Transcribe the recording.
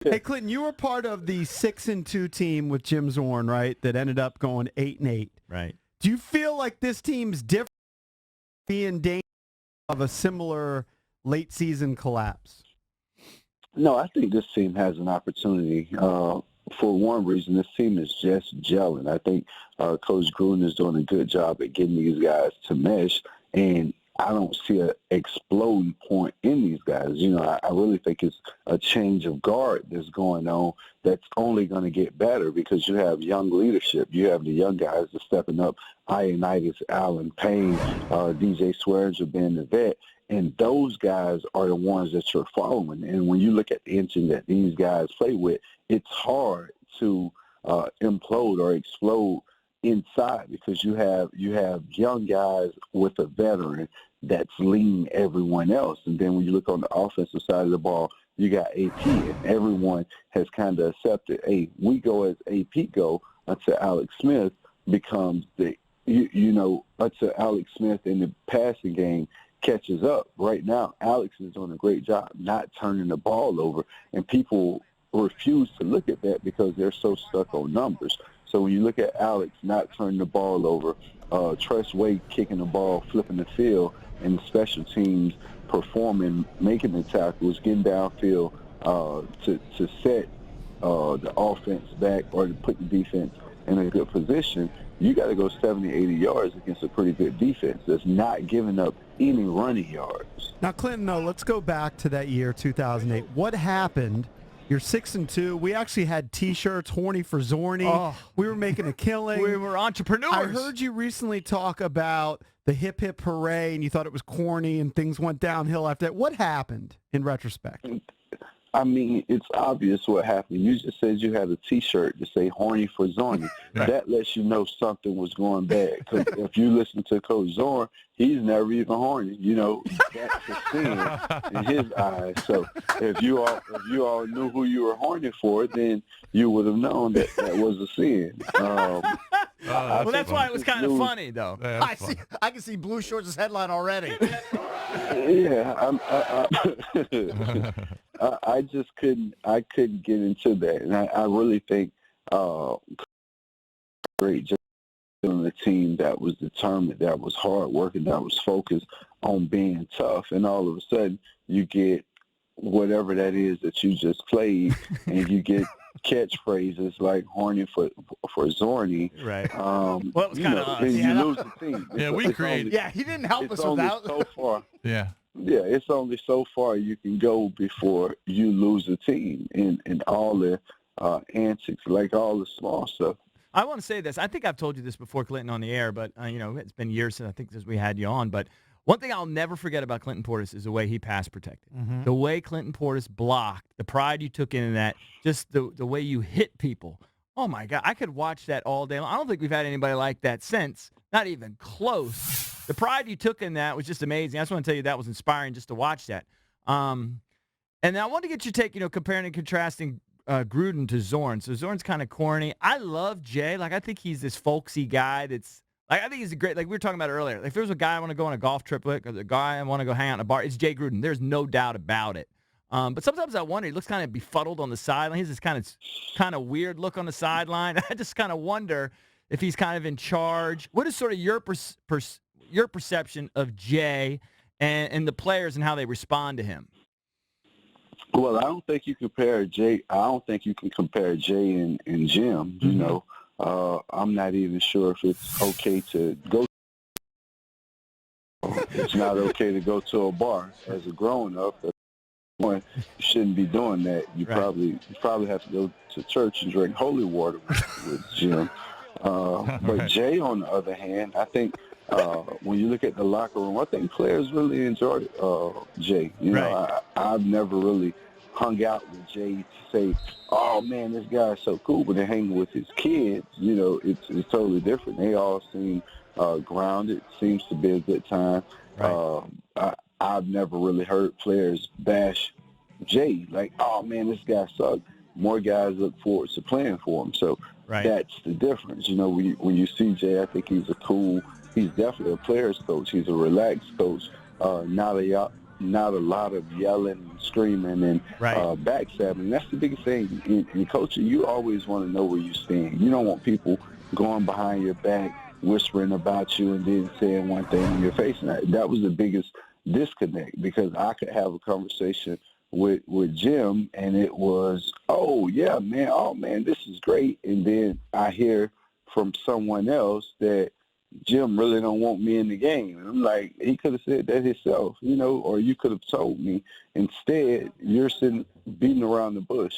Hey, Clinton, you were part of the 6-2 team with Jim Zorn, right? That ended up going 8-8. Right. Do you feel like this team's different, being danger of a similar late season collapse? No, I think this team has an opportunity. For one reason, this team is just gelling. I think Coach Gruden is doing a good job at getting these guys to mesh, and I don't see an exploding point in these guys. I really think it's a change of guard that's going on that's only going to get better because you have young leadership. You have the young guys that's stepping up, Ioannidis, Allen, Payne, DJ Swearinger being the vet. And those guys are the ones that you're following. And when you look at the engine that these guys play with, it's hard to implode or explode inside because you have young guys with a veteran that's leading everyone else. And then when you look on the offensive side of the ball, you got AP, and everyone has kind of accepted, hey, we go as AP go until Alex Smith becomes until Alex Smith in the passing game catches up. Right now, Alex is doing a great job not turning the ball over, and people refuse to look at that because they're so stuck on numbers. So when you look at Alex not turning the ball over, Tress Way kicking the ball, flipping the field, and the special teams performing, making the tackles, getting downfield to set the offense back or to put the defense in a good position, you got to go 70, 80 yards against a pretty good defense that's not giving up any running yards. Now, Clinton, let's go back to that year, 2008. What happened? You're 6-2. We actually had T-shirts, horny for Zorny. Oh. We were making a killing. We were entrepreneurs. I heard you recently talk about the hip hip hooray, and you thought it was corny, and things went downhill after that. What happened in retrospect? I mean, it's obvious what happened. You just said you had a T-shirt to say horny for Zorny. Right. That lets you know something was going bad. Because if you listen to Coach Zorn, he's never even horny. That's a sin in his eyes. So if you all knew who you were horny for, then you would have known that was a sin. Well, that's why it was kind of funny, though. Yeah, I can see Blue Shorts' headline already. Yeah, I just couldn't get into that, and I really think great just on a team that was determined, that was hard working, that was focused on being tough, and all of a sudden you get whatever that is that you just played, and you get catchphrases like "horny for Zorny." Right. Well, it was kind of us. then you lose the team. We created. He didn't help us with that. So far. Yeah. Yeah, it's only so far you can go before you lose a team and all the antics, like all the small stuff. I want to say this. I think I've told you this before, Clinton, on the air, but, it's been years since we had you on. But one thing I'll never forget about Clinton Portis is the way he pass protected. Mm-hmm. The way Clinton Portis blocked, the pride you took in that, just the way you hit people. Oh, my God. I could watch that all day long. I don't think we've had anybody like that since. Not even close. The pride you took in that was just amazing. I just want to tell you that was inspiring just to watch that. And I want to get your take, comparing and contrasting Gruden to Zorn. So Zorn's kind of corny. I love Jay. I think he's this folksy guy that's, I think he's a great, we were talking about earlier. If there's a guy I want to go on a golf trip with, or the guy I want to go hang out in a bar, it's Jay Gruden. There's no doubt about it. But sometimes I wonder, he looks kind of befuddled on the sideline. He has this kind of weird look on the sideline. I just kind of wonder if he's kind of in charge. What is sort of your perception of Jay and the players and how they respond to him? Well, I don't think you compare Jay. I don't think you can compare Jay and Jim. Mm-hmm. I'm not even sure if it's okay to go. It's not okay to go to a bar as a grown-up. You shouldn't be doing that. You probably have to go to church and drink holy water with Jim. But Jay, on the other hand, I think when you look at the locker room, I think players really enjoy Jay. I've never really hung out with Jay to say, "Oh man, this guy's so cool," but then hanging with his kids, it's totally different. They all seem grounded. Seems to be a good time. Right. I've never really heard players bash Jay, like, "Oh man, this guy sucks." More guys look forward to playing for him. So that's the difference. When you see Jay, I think he's definitely a player's coach. He's a relaxed coach, not a not a lot of yelling and screaming and backstabbing. That's the biggest thing. In coaching, you always want to know where you stand. You don't want people going behind your back, whispering about you, and then saying one thing in your face. And that was the biggest disconnect, because I could have a conversation with Jim, and it was, oh man, this is great. And then I hear from someone else that Jim really don't want me in the game. And I'm like, he could have said that himself, or you could have told me. Instead, you're sitting beating around the bush.